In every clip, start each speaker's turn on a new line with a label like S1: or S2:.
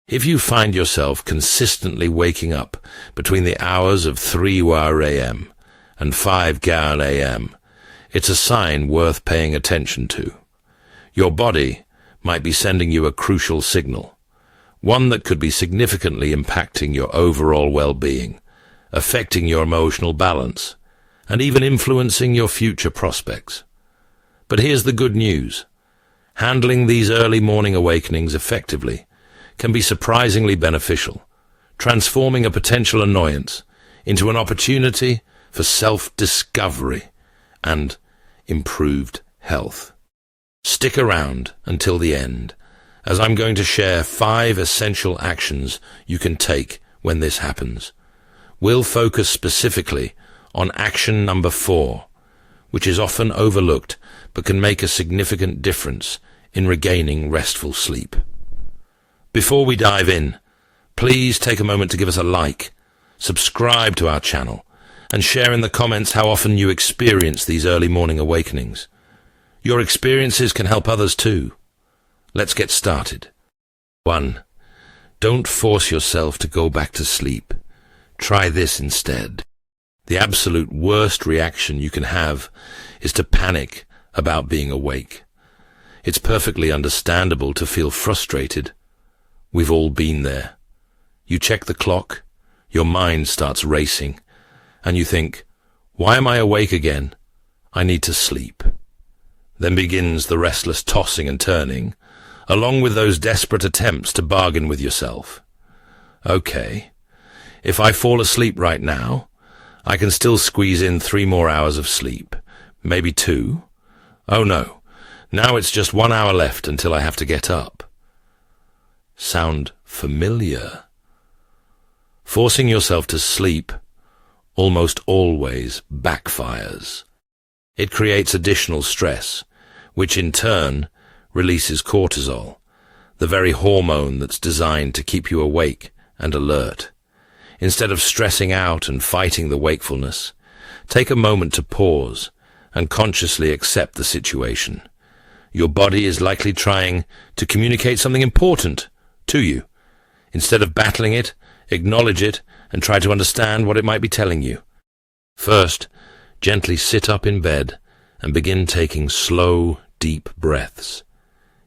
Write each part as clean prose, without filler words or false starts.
S1: If you find yourself consistently waking up between the hours of 3 a.m. and 5 a.m., it's a sign worth paying attention to. Your body might be sending you a crucial signal, one that could be significantly impacting your overall well-being, affecting your emotional balance, and even influencing your future prospects. But here's the good news. Handling these early morning awakenings effectively can be surprisingly beneficial, transforming a potential annoyance into an opportunity for self-discovery and improved health. Stick around until the end, as I'm going to share 5 essential actions you can take when this happens. We'll focus specifically on action number 4, which is often overlooked but can make a significant difference in regaining restful sleep. Before we dive in, please take a moment to give us a like, subscribe to our channel, and share in the comments how often you experience these early morning awakenings. Your experiences can help others too. Let's get started. 1. Don't force yourself to go back to sleep. Try this instead. The absolute worst reaction you can have is to panic about being awake. It's perfectly understandable to feel frustrated. We've all been there. You check the clock, your mind starts racing, and you think, why am I awake again? I need to sleep. Then begins the restless tossing and turning, along with those desperate attempts to bargain with yourself. Okay, if I fall asleep right now, I can still squeeze in 3 more hours of sleep, maybe 2. Oh no, now it's just 1 hour left until I have to get up. Sound familiar? Forcing yourself to sleep almost always backfires. It creates additional stress, which in turn releases cortisol, the very hormone that's designed to keep you awake and alert. Instead of stressing out and fighting the wakefulness, take a moment to pause and consciously accept the situation. Your body is likely trying to communicate something important to you. Instead of battling it, acknowledge it and try to understand what it might be telling you. First, gently sit up in bed and begin taking slow, deep breaths.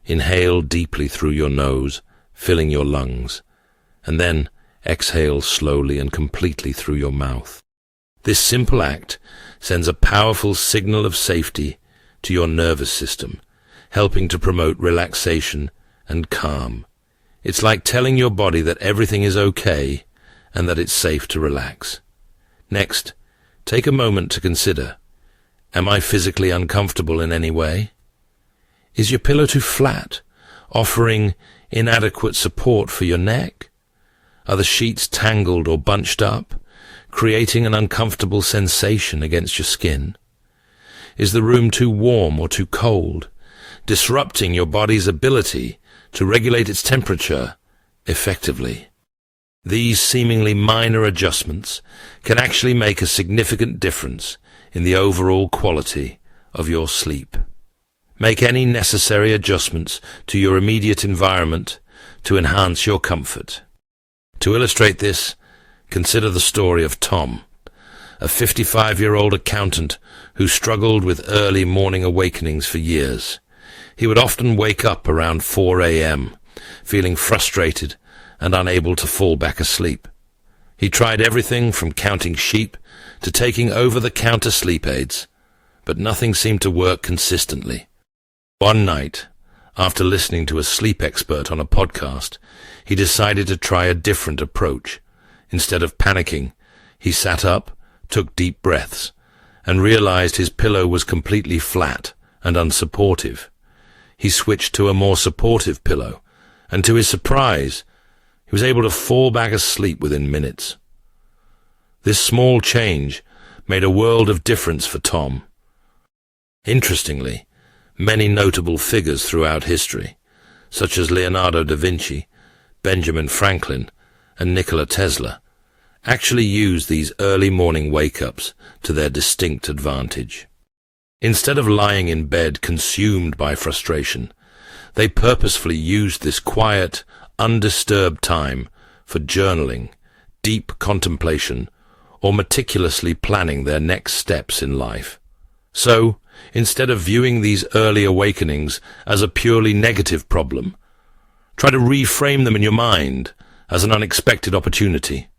S1: Inhale deeply through your nose, filling your lungs, and then exhale slowly and completely through your mouth. This simple act sends a powerful signal of safety to your nervous system, helping to promote relaxation and calm. It's like telling your body that everything is okay and that it's safe to relax. Next, take a moment to consider, am I physically uncomfortable in any way? Is your pillow too flat, offering inadequate support for your neck? Are the sheets tangled or bunched up, creating an uncomfortable sensation against your skin? Is the room too warm or too cold, disrupting your body's ability to regulate its temperature effectively? These seemingly minor adjustments can actually make a significant difference in the overall quality of your sleep. Make any necessary adjustments to your immediate environment to enhance your comfort. To illustrate this, consider the story of Tom, a 55-year-old accountant who struggled with early morning awakenings for years. He would often wake up around 4 a.m., feeling frustrated and unable to fall back asleep. He tried everything from counting sheep to taking over-the-counter sleep aids, but nothing seemed to work consistently. One night, after listening to a sleep expert on a podcast, he decided to try a different approach. Instead of panicking, he sat up, took deep breaths, and realized his pillow was completely flat and unsupportive. He switched to a more supportive pillow, and to his surprise, he was able to fall back asleep within minutes. This small change made a world of difference for Tom. Interestingly, many notable figures throughout history, such as Leonardo da Vinci, Benjamin Franklin, and Nikola Tesla, actually used these early morning wake-ups to their distinct advantage. Instead of lying in bed consumed by frustration, they purposefully used this quiet, undisturbed time for journaling, deep contemplation, or meticulously planning their next steps in life. So, instead of viewing these early awakenings as a purely negative problem, try to reframe them in your mind as an unexpected opportunity.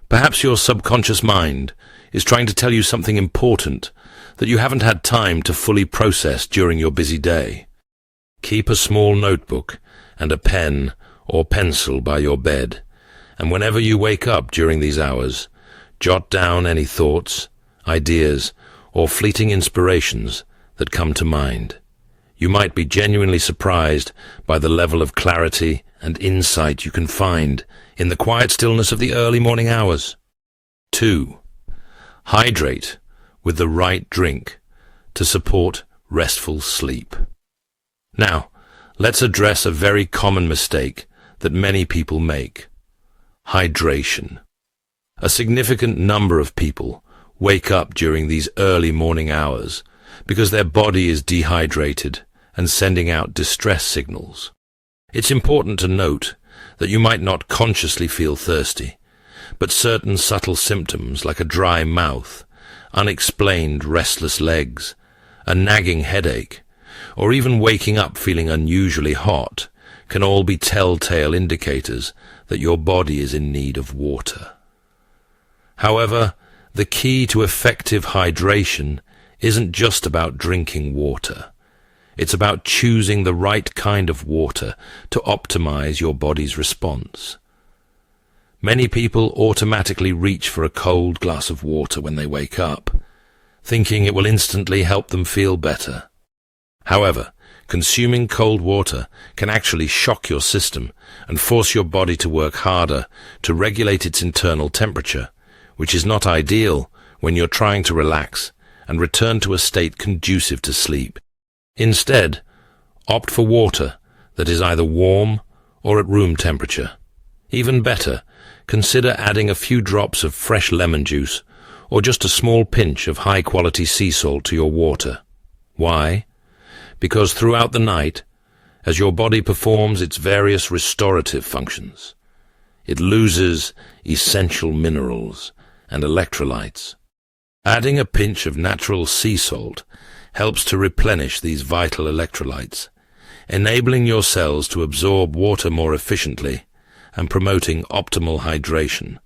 S1: Perhaps your subconscious mind is trying to tell you something important that you haven't had time to fully process during your busy day. Keep a small notebook and a pen or pencil by your bed, and whenever you wake up during these hours, jot down any thoughts, ideas, or fleeting inspirations that come to mind. You might be genuinely surprised by the level of clarity and insight you can find in the quiet stillness of the early morning hours. 2. Hydrate with the right drink to support restful sleep. Now, let's address a very common mistake that many people make: hydration. A significant number of people wake up during these early morning hours because their body is dehydrated and sending out distress signals. It's important to note that you might not consciously feel thirsty, but certain subtle symptoms like a dry mouth, unexplained restless legs, a nagging headache, or even waking up feeling unusually hot can all be telltale indicators that your body is in need of water. However, the key to effective hydration isn't just about drinking water. It's about choosing the right kind of water to optimize your body's response. Many people automatically reach for a cold glass of water when they wake up, thinking it will instantly help them feel better. However, consuming cold water can actually shock your system and force your body to work harder to regulate its internal temperature, which is not ideal when you're trying to relax and return to a state conducive to sleep. Instead, opt for water that is either warm or at room temperature. Even better, consider adding a few drops of fresh lemon juice or just a small pinch of high-quality sea salt to your water. Why? Because throughout the night, as your body performs its various restorative functions, it loses essential minerals and electrolytes. Adding a pinch of natural sea salt helps to replenish these vital electrolytes, enabling your cells to absorb water more efficiently and promoting optimal hydration.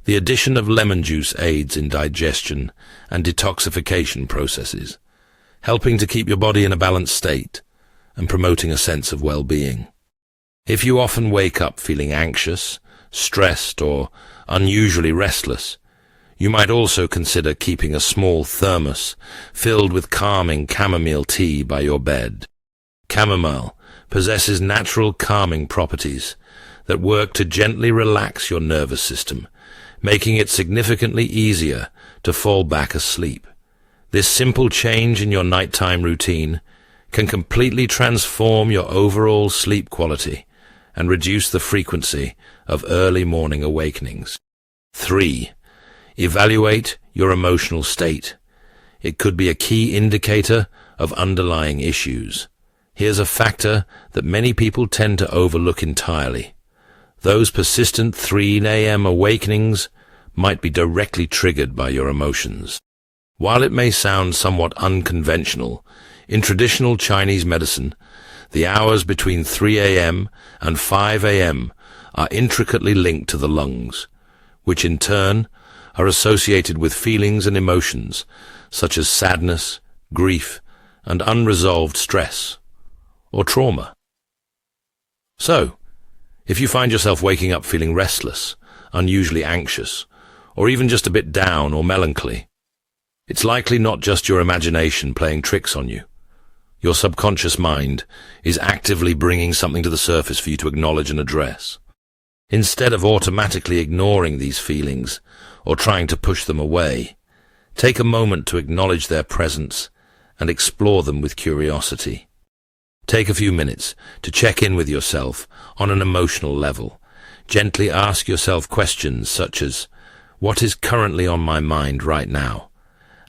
S1: The addition of lemon juice aids in digestion and detoxification processes, helping to keep your body in a balanced state and promoting a sense of well-being. If you often wake up feeling anxious, stressed, or unusually restless, you might also consider keeping a small thermos filled with calming chamomile tea by your bed. Chamomile possesses natural calming properties that work to gently relax your nervous system, making it significantly easier to fall back asleep. This simple change in your nighttime routine can completely transform your overall sleep quality and reduce the frequency of early morning awakenings. 3. Evaluate your emotional state. It could be a key indicator of underlying issues. Here's a factor that many people tend to overlook entirely. Those persistent 3 a.m. awakenings might be directly triggered by your emotions. While it may sound somewhat unconventional, in traditional Chinese medicine, the hours between 3 a.m. and 5 a.m. are intricately linked to the lungs, which in turn are associated with feelings and emotions such as sadness, grief, and unresolved stress or trauma. So, if you find yourself waking up feeling restless, unusually anxious, or even just a bit down or melancholy, it's likely not just your imagination playing tricks on you. Your subconscious mind is actively bringing something to the surface for you to acknowledge and address. Instead of automatically ignoring these feelings or trying to push them away, take a moment to acknowledge their presence and explore them with curiosity. Take a few minutes to check in with yourself on an emotional level. Gently ask yourself questions such as, what is currently on my mind right now?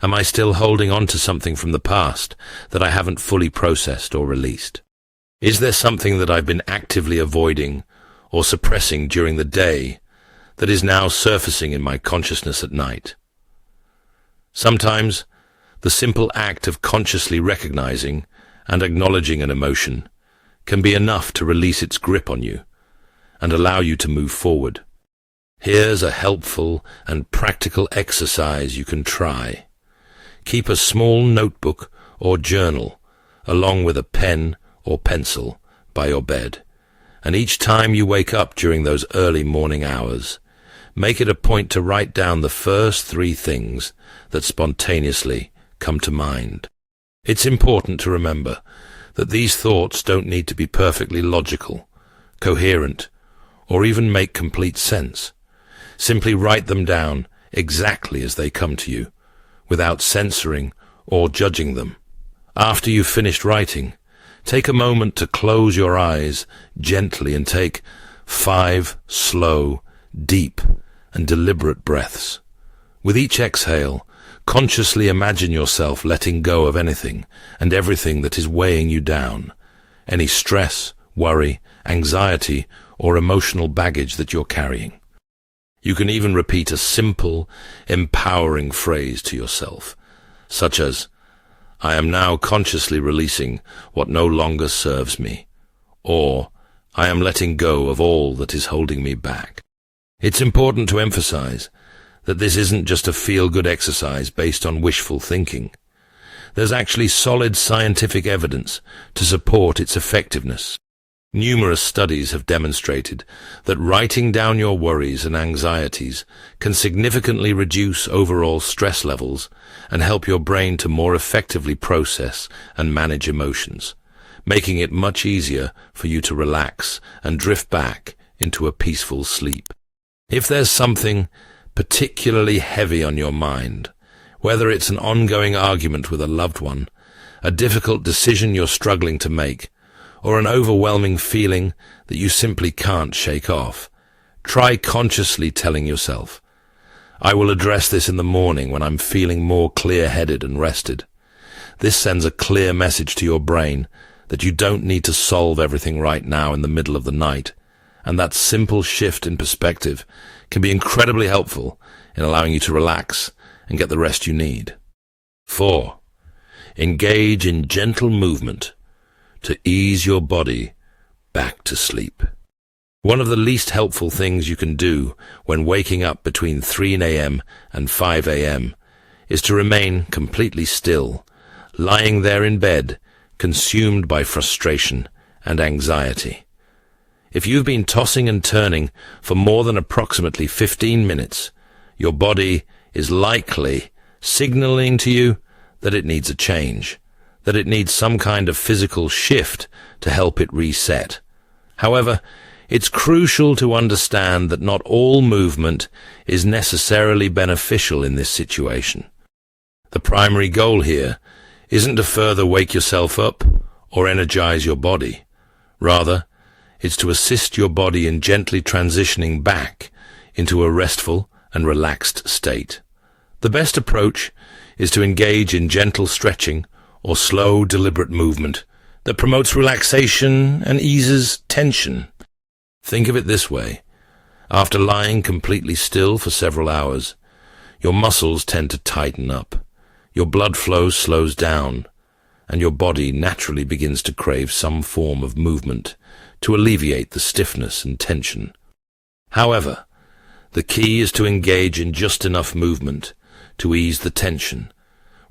S1: Am I still holding on to something from the past that I haven't fully processed or released? Is there something that I've been actively avoiding or suppressing during the day that is now surfacing in my consciousness at night? Sometimes, the simple act of consciously recognizing and acknowledging an emotion can be enough to release its grip on you and allow you to move forward. Here's a helpful and practical exercise you can try. Keep a small notebook or journal along with a pen or pencil by your bed, and each time you wake up during those early morning hours, make it a point to write down the first 3 things that spontaneously come to mind. It's important to remember that these thoughts don't need to be perfectly logical, coherent, or even make complete sense. Simply write them down exactly as they come to you, without censoring or judging them. After you've finished writing, take a moment to close your eyes gently and take 5 slow, deep, and deliberate breaths. With each exhale, consciously imagine yourself letting go of anything and everything that is weighing you down, any stress, worry, anxiety, or emotional baggage that you're carrying. You can even repeat a simple, empowering phrase to yourself, such as, "I am now consciously releasing what no longer serves me," or "I am letting go of all that is holding me back." It's important to emphasize that this isn't just a feel-good exercise based on wishful thinking. There's actually solid scientific evidence to support its effectiveness. Numerous studies have demonstrated that writing down your worries and anxieties can significantly reduce overall stress levels and help your brain to more effectively process and manage emotions, making it much easier for you to relax and drift back into a peaceful sleep. If there's something particularly heavy on your mind, whether it's an ongoing argument with a loved one, a difficult decision you're struggling to make, or an overwhelming feeling that you simply can't shake off, try consciously telling yourself, "I will address this in the morning when I'm feeling more clear-headed and rested." This sends a clear message to your brain that you don't need to solve everything right now in the middle of the night, and that simple shift in perspective can be incredibly helpful in allowing you to relax and get the rest you need. 4. Engage in gentle movement to ease your body back to sleep. One of the least helpful things you can do when waking up between 3 a.m. and 5 a.m. is to remain completely still, lying there in bed, consumed by frustration and anxiety. If you've been tossing and turning for more than approximately 15 minutes, your body is likely signaling to you that it needs a change, that it needs some kind of physical shift to help it reset. However, it's crucial to understand that not all movement is necessarily beneficial in this situation. The primary goal here isn't to further wake yourself up or energize your body. Rather, it's to assist your body in gently transitioning back into a restful and relaxed state. The best approach is to engage in gentle stretching or slow, deliberate movement that promotes relaxation and eases tension. Think of it this way. After lying completely still for several hours, your muscles tend to tighten up, your blood flow slows down, and your body naturally begins to crave some form of movement to alleviate the stiffness and tension. However, the key is to engage in just enough movement to ease the tension,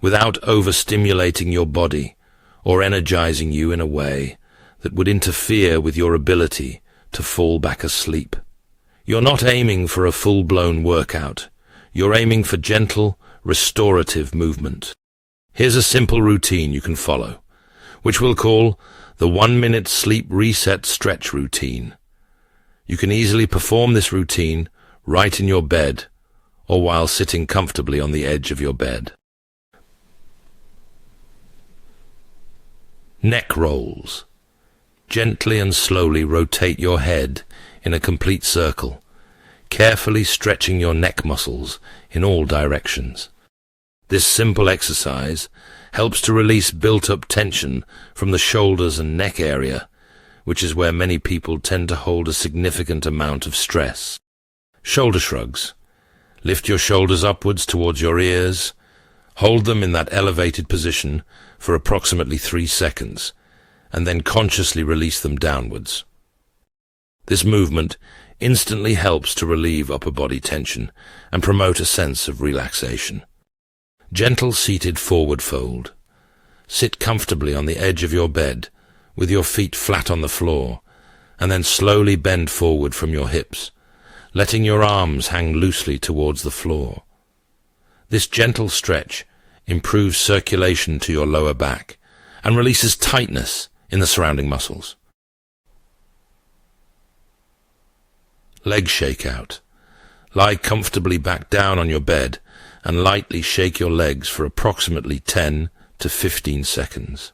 S1: without overstimulating your body or energizing you in a way that would interfere with your ability to fall back asleep. You're not aiming for a full-blown workout. You're aiming for gentle, restorative movement. Here's a simple routine you can follow, which we'll call the 1-minute sleep reset stretch routine. You can easily perform this routine right in your bed or while sitting comfortably on the edge of your bed. Neck rolls. Gently and slowly rotate your head in a complete circle, carefully stretching your neck muscles in all directions. This simple exercise helps to release built-up tension from the shoulders and neck area which is where many people tend to hold a significant amount of stress. Shoulder shrugs. Lift your shoulders upwards towards your ears. Hold them in that elevated position for approximately 3 seconds, and then consciously release them downwards. This movement instantly helps to relieve upper body tension and promote a sense of relaxation. Gentle seated forward fold. Sit comfortably on the edge of your bed with your feet flat on the floor, and then slowly bend forward from your hips, letting your arms hang loosely towards the floor. This gentle stretch improves circulation to your lower back and releases tightness in the surrounding muscles. Leg shakeout. Lie comfortably back down on your bed and lightly shake your legs for approximately 10 to 15 seconds.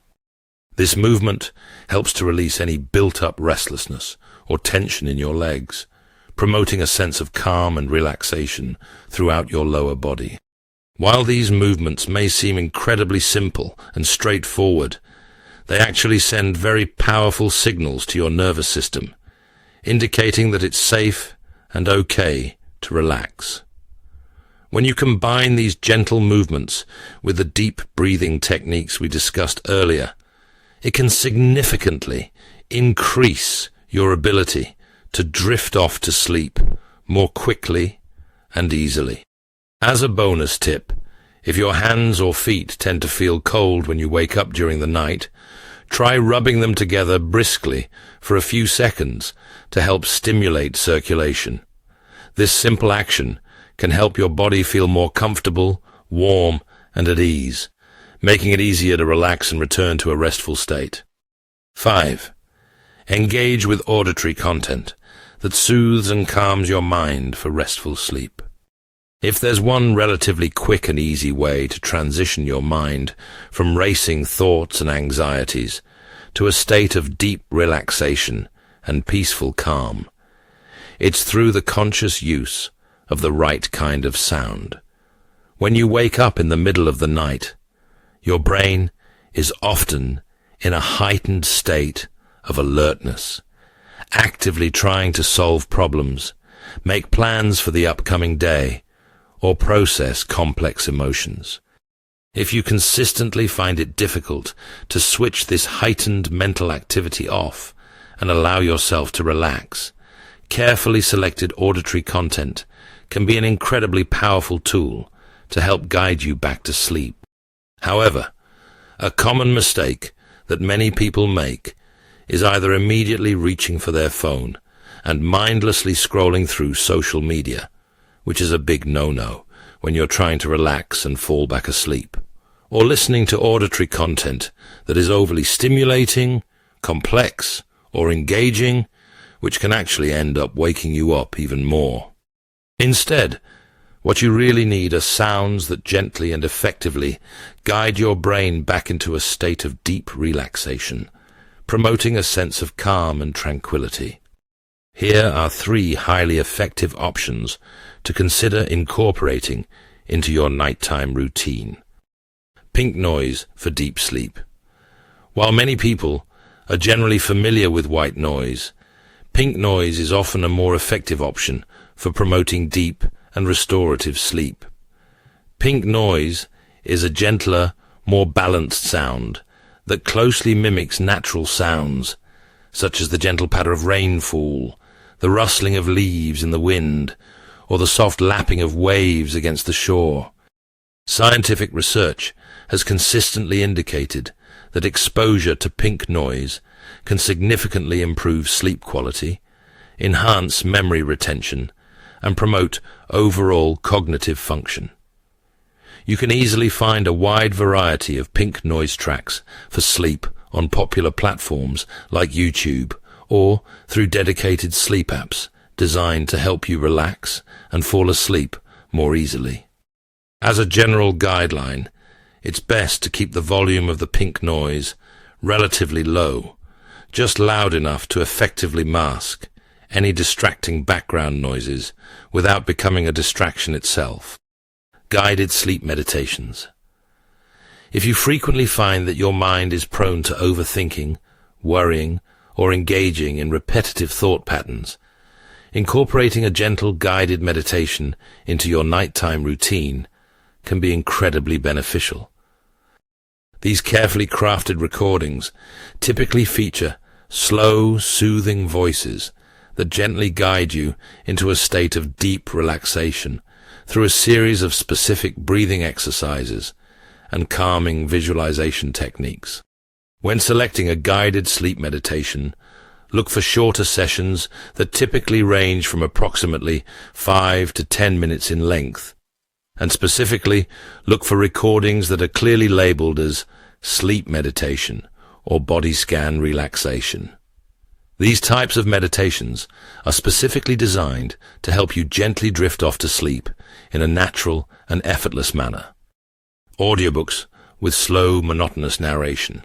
S1: This movement helps to release any built-up restlessness or tension in your legs, promoting a sense of calm and relaxation throughout your lower body. While these movements may seem incredibly simple and straightforward, they actually send very powerful signals to your nervous system, indicating that it's safe and okay to relax. When you combine these gentle movements with the deep breathing techniques we discussed earlier, it can significantly increase your ability to drift off to sleep more quickly and easily. As a bonus tip, if your hands or feet tend to feel cold when you wake up during the night, try rubbing them together briskly for a few seconds to help stimulate circulation. This simple action can help your body feel more comfortable, warm, and at ease, making it easier to relax and return to a restful state. 5. Engage with auditory content that soothes and calms your mind for restful sleep. If there's one relatively quick and easy way to transition your mind from racing thoughts and anxieties to a state of deep relaxation and peaceful calm, it's through the conscious use of the right kind of sound. When you wake up in the middle of the night, your brain is often in a heightened state of alertness, actively trying to solve problems, make plans for the upcoming day, or process complex emotions. If you consistently find it difficult to switch this heightened mental activity off and allow yourself to relax, carefully selected auditory content can be an incredibly powerful tool to help guide you back to sleep. However, a common mistake that many people make is either immediately reaching for their phone and mindlessly scrolling through social media, which is a big no-no when you're trying to relax and fall back asleep, or listening to auditory content that is overly stimulating, complex, or engaging, which can actually end up waking you up even more. Instead, what you really need are sounds that gently and effectively guide your brain back into a state of deep relaxation, promoting a sense of calm and tranquility. Here are 3 highly effective options to consider incorporating into your nighttime routine. Pink noise for deep sleep. While many people are generally familiar with white noise, pink noise is often a more effective option for promoting deep and restorative sleep. Pink noise is a gentler, more balanced sound that closely mimics natural sounds, such as the gentle patter of rainfall, the rustling of leaves in the wind, or the soft lapping of waves against the shore. Scientific research has consistently indicated that exposure to pink noise can significantly improve sleep quality, enhance memory retention, and promote overall cognitive function. You can easily find a wide variety of pink noise tracks for sleep on popular platforms like YouTube or through dedicated sleep apps designed to help you relax and fall asleep more easily. As a general guideline, it's best to keep the volume of the pink noise relatively low, just loud enough to effectively mask any distracting background noises without becoming a distraction itself. Guided sleep meditations. If you frequently find that your mind is prone to overthinking, worrying, or engaging in repetitive thought patterns, incorporating a gentle guided meditation into your nighttime routine can be incredibly beneficial. These carefully crafted recordings typically feature slow, soothing voices that gently guide you into a state of deep relaxation through a series of specific breathing exercises and calming visualization techniques. When selecting a guided sleep meditation, look for shorter sessions that typically range from approximately 5 to 10 minutes in length, and specifically look for recordings that are clearly labeled as sleep meditation or body scan relaxation. These types of meditations are specifically designed to help you gently drift off to sleep in a natural and effortless manner. Audiobooks with slow, monotonous narration.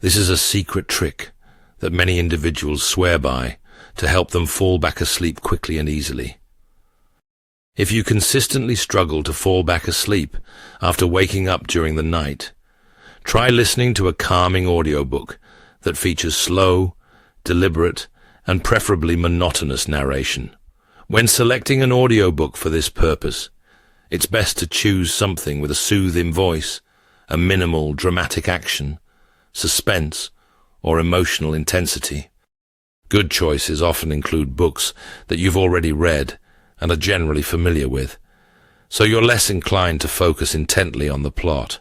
S1: This is a secret trick that many individuals swear by to help them fall back asleep quickly and easily. If you consistently struggle to fall back asleep after waking up during the night, try listening to a calming audiobook that features slow, deliberate, and preferably monotonous narration. When selecting an audiobook for this purpose, it's best to choose something with a soothing voice, a minimal dramatic action, suspense, or emotional intensity. Good choices often include books that you've already read and are generally familiar with, so you're less inclined to focus intently on the plot,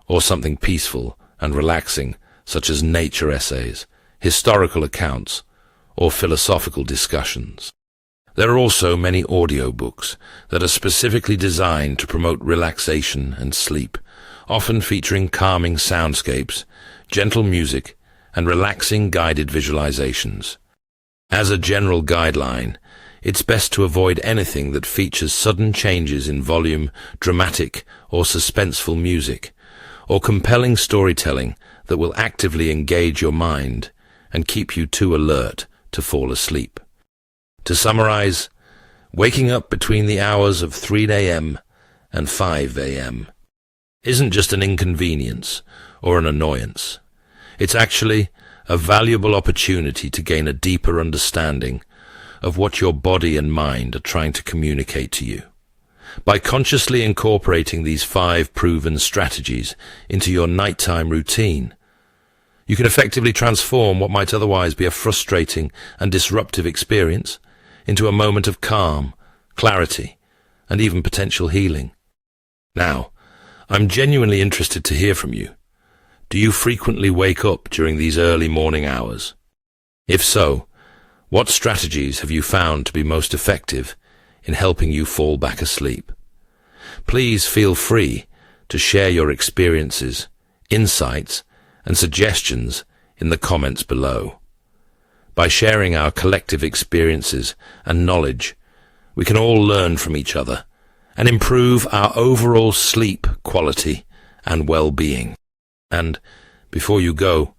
S1: or something peaceful and relaxing such as nature essays, historical accounts, or philosophical discussions. There are also many audiobooks that are specifically designed to promote relaxation and sleep, often featuring calming soundscapes, gentle music, and relaxing guided visualizations. As a general guideline, it's best to avoid anything that features sudden changes in volume, dramatic or suspenseful music, or compelling storytelling that will actively engage your mind and keep you too alert to fall asleep. To summarize, waking up between the hours of 3 a.m. and 5 a.m. isn't just an inconvenience or an annoyance. It's actually a valuable opportunity to gain a deeper understanding of what your body and mind are trying to communicate to you. By consciously incorporating these 5 proven strategies into your nighttime routine, you can effectively transform what might otherwise be a frustrating and disruptive experience into a moment of calm, clarity, and even potential healing. Now, I'm genuinely interested to hear from you. Do you frequently wake up during these early morning hours? If so, what strategies have you found to be most effective in helping you fall back asleep? Please feel free to share your experiences, insights, and suggestions in the comments below. By sharing our collective experiences and knowledge, we can all learn from each other and improve our overall sleep quality and well-being. And before you go,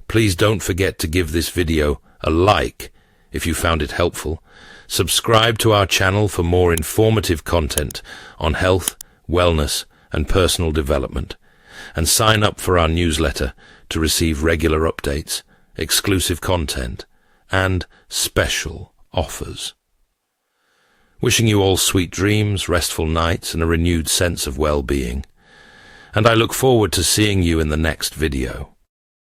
S1: please don't forget to give this video a like if you found it helpful. Subscribe to our channel for more informative content on health, wellness, and personal development, and sign up for our newsletter to receive regular updates, exclusive content, and special offers. Wishing you all sweet dreams, restful nights, and a renewed sense of well-being. And I look forward to seeing you in the next video.